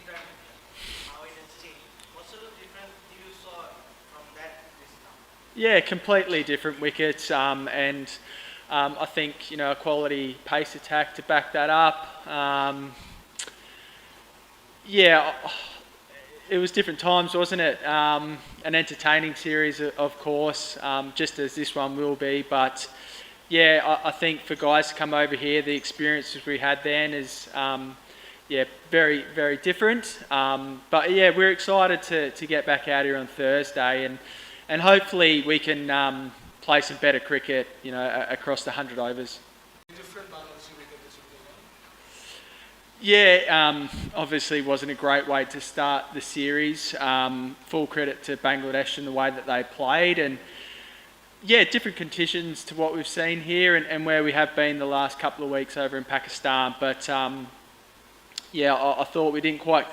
different how it has changed. What sort of difference you saw from that this time? Yeah, completely different wickets, and I think a quality pace attack to back that up. Yeah, it was different times, wasn't it? An entertaining series, of course, just as this one will be. But yeah, I think for guys to come over here, the experiences we had then is yeah, very, very different. But yeah, we're excited to get back out here on Thursday, and hopefully we can play some better cricket, across the 100 overs. Different Bangladeshi wicket this would be. Yeah, obviously wasn't a great way to start the series. Full credit to Bangladesh and the way that they played, and yeah, different conditions to what we've seen here and where we have been the last couple of weeks over in Pakistan. But yeah, I thought we didn't quite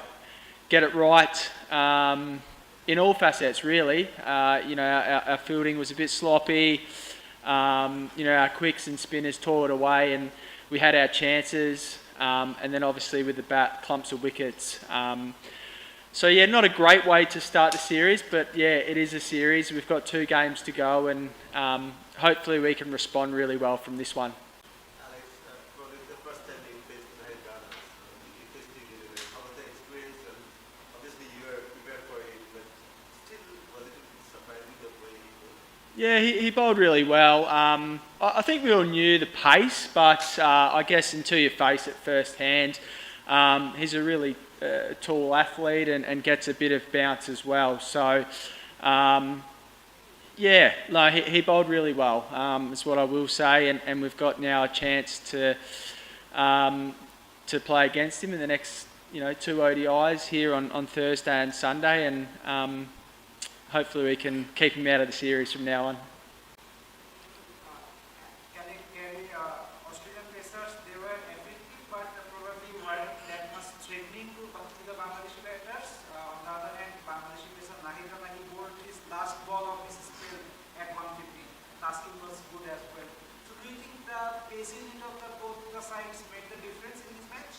get it right in all facets, really. Our fielding was a bit sloppy. Our quicks and spinners tore it away, and we had our chances. And then obviously with the bat, clumps of wickets. So yeah, not a great way to start the series, but yeah, it is a series. We've got 2 games to go, and hopefully we can respond really well from this one. Alex, probably the first time you faced the head Ghana, you faced the how was the experience? And obviously you were prepared for it, but still was it surprising the way he played? Yeah, he bowled really well. I think we all knew the pace, but I guess until you face it firsthand, he's a really tall athlete and gets a bit of bounce as well. So, yeah, no, he bowled really well, is what I will say. And we've got now a chance to play against him in the next, 2 ODIs here on Thursday and Sunday. And hopefully we can keep him out of the series from now on. Carey, Australian pacers, they were effective, but probably weren't that much threatening to the Bangladeshi batters. On the other hand, Bangladeshi pacer Nahid Rahmani bowled his last ball of his spell at 150. Tasking was good as well. So do you think the pacing of both the sides made the difference in this match?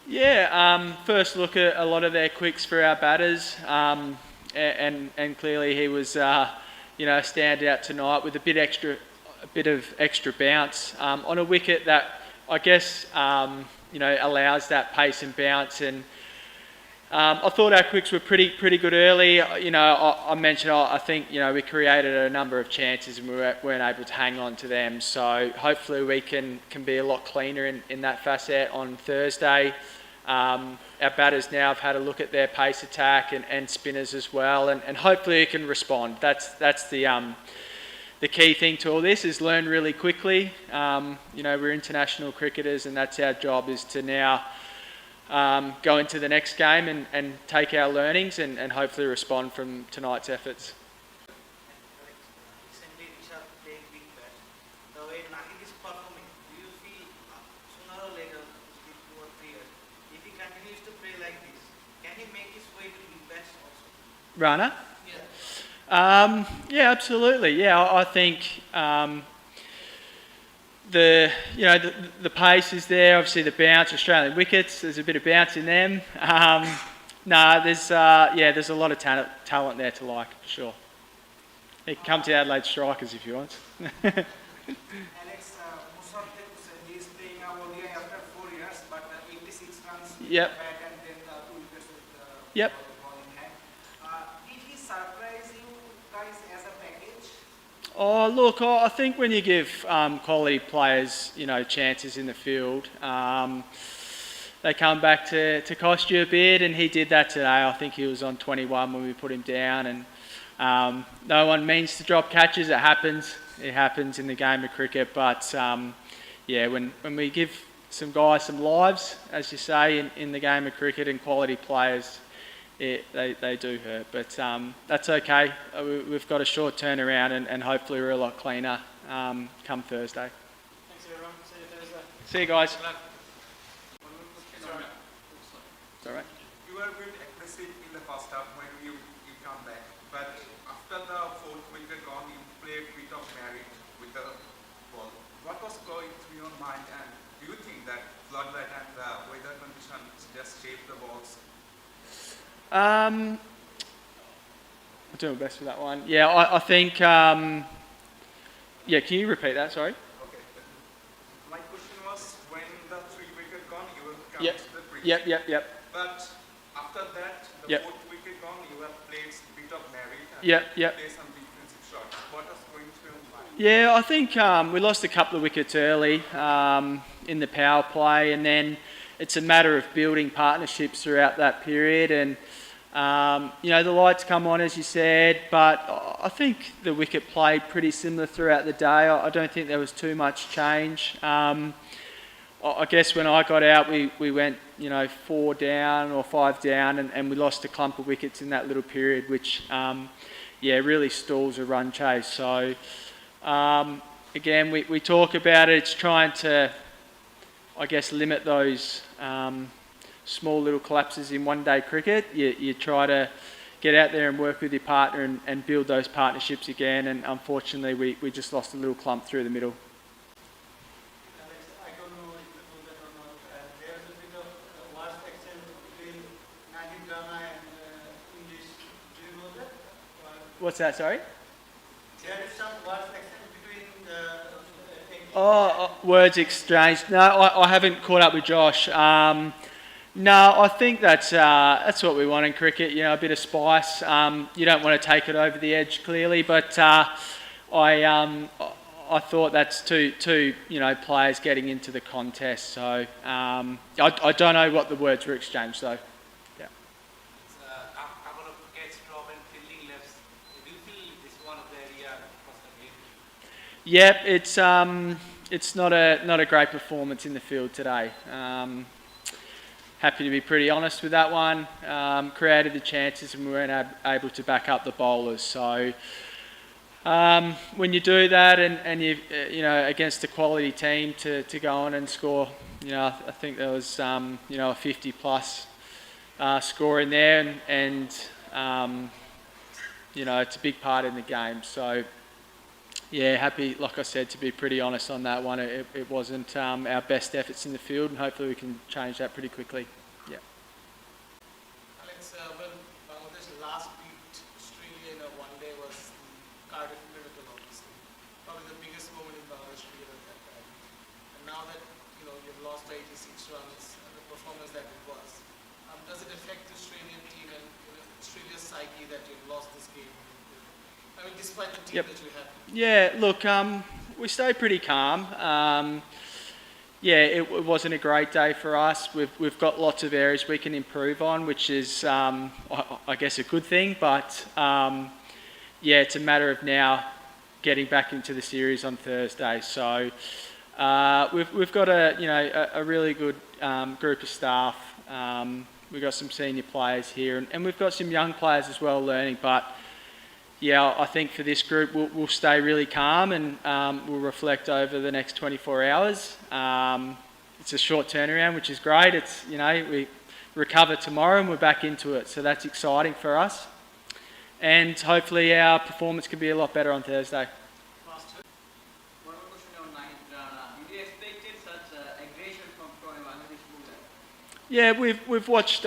Yeah, first look at a lot of their quicks for our batters. And clearly he was, stand out tonight with a bit of extra bounce on a wicket that I guess allows that pace and bounce. And I thought our quicks were pretty good early. I mentioned I think we created a number of chances and we weren't able to hang on to them. So hopefully we can be a lot cleaner in that facet on Thursday. Our batters now have had a look at their pace attack and spinners as well, and hopefully it can respond. That's the key thing to all this, is learn really quickly. We're international cricketers, and that's our job, is to now go into the next game and take our learnings and hopefully respond from tonight's efforts. Recently, Rishabh played big bat. The way Nahid is performing, do you feel sooner or later, within 2 or 3 years, if he continues to play like this, can he make his way to big bats also? Rana? Yeah. Yeah, absolutely. Yeah, I think the pace is there. Obviously, the bounce, Australian wickets. There's a bit of bounce in them. There's a lot of talent there to like, for sure. He can come to Adelaide Strikers if he wants. Alex, most of them, he is playing a ODI after 4 years, but 86 runs with Yep. the bat and then 2 wickets with the Yep. ball in hand. Did he surprise you guys as a package? Oh, look, I think when you give quality players, chances in the field, they come back to cost you a bit, and he did that today. I think he was on 21 when we put him down, and no one means to drop catches. It happens. It happens in the game of cricket, but when we give some guys some lives, as you say, in the game of cricket, and quality players, they do hurt, but that's okay. We've got a short turnaround, and hopefully we're a lot cleaner come Thursday. Thanks everyone. See you Thursday. See you guys. Sorry. It's all right. You were a bit aggressive in the first half when you come back, but after the 4th wicket gone, you played a bit of merit with the ball. What was going through your mind, and do you think that floodlight and the weather conditions just shaped the balls I'll do my best with that one. Yeah, I think. Yeah, can you repeat that? Sorry. Okay. My question was when the 3 wicket gone, you have come Yep. to the crease. Yep. But after that, the Yep. 4th wicket gone, you have played a bit of merit and Yep. played some defensive shots. What was going through your mind? Yeah, I think we lost a couple of wickets early in the power play, and then it's a matter of building partnerships throughout that period. And the lights come on, as you said, but I think the wicket played pretty similar throughout the day. I don't think there was too much change. I guess when I got out, we went 4 down or 5 down, and we lost a clump of wickets in that little period, which really stalls a run chase. So again, we talk about it. It's trying to, I guess, limit those small little collapses in one-day cricket. You try to get out there and work with your partner and build those partnerships again. And unfortunately, we just lost a little clump through the middle. Alex, I don't know if you know that or not. There's a bit of vast exchange between Nadim Rana and English. Do you know that? What's that, sorry? There is some vast exchange between English. Words exchanged. No, I haven't caught up with Josh. No, I think that's what we want in cricket. A bit of spice. You don't want to take it over the edge, clearly, but I thought that's two players getting into the contest. So I don't know what the words were exchanged though. Yeah. A couple of catch, drop and fielding lefts. Do you feel this is one of the area across the game? Yep, it's not a great performance in the field today. Happy to be pretty honest with that one. Created the chances and we weren't able to back up the bowlers. So when you do that and you against a quality team to go on and score, I think there was a 50 plus score in there and it's a big part in the game. So yeah, happy, like I said, to be pretty honest on that one. It wasn't our best efforts in the field, and hopefully we can change that pretty quickly. Yeah. Alex, when Bangladesh last beat Australia in a one-day was the Cardiff Miracle, obviously. Probably the biggest moment in Bangladesh cricket at that time. And now that you've lost by 86 runs, the performance that it was, does it affect the Australian team and Australia's psyche that you've lost this game? I mean, despite the team that you have. Yeah, look, we stayed pretty calm. It wasn't a great day for us. We've got lots of areas we can improve on, which is, I guess, a good thing. But it's a matter of now getting back into the series on Thursday. So we've got a really good group of staff. We've got some senior players here, and we've got some young players as well learning. But yeah, I think for this group, we'll stay really calm and we'll reflect over the next 24 hours. It's a short turnaround, which is great. It's we recover tomorrow and we're back into it, so that's exciting for us. And hopefully our performance can be a lot better on Thursday. One more question on Nadim Rana. Did you expected such aggression from Bangladesh bowler? Yeah, we've watched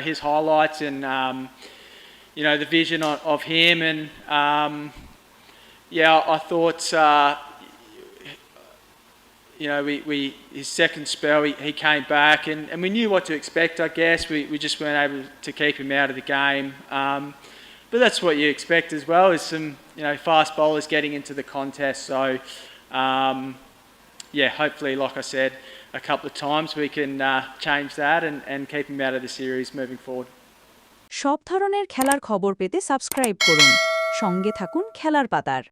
his highlights and the vision of him, and I thought his second spell he came back and we knew what to expect. I guess we just weren't able to keep him out of the game, but that's what you expect as well, is some fast bowlers getting into the contest. So hopefully, like I said a couple of times, we can change that and keep him out of the series moving forward. সব ধরনের খেলার খবর পেতে subscribe করুন। সঙ্গে থাকুন খেলার পাতার।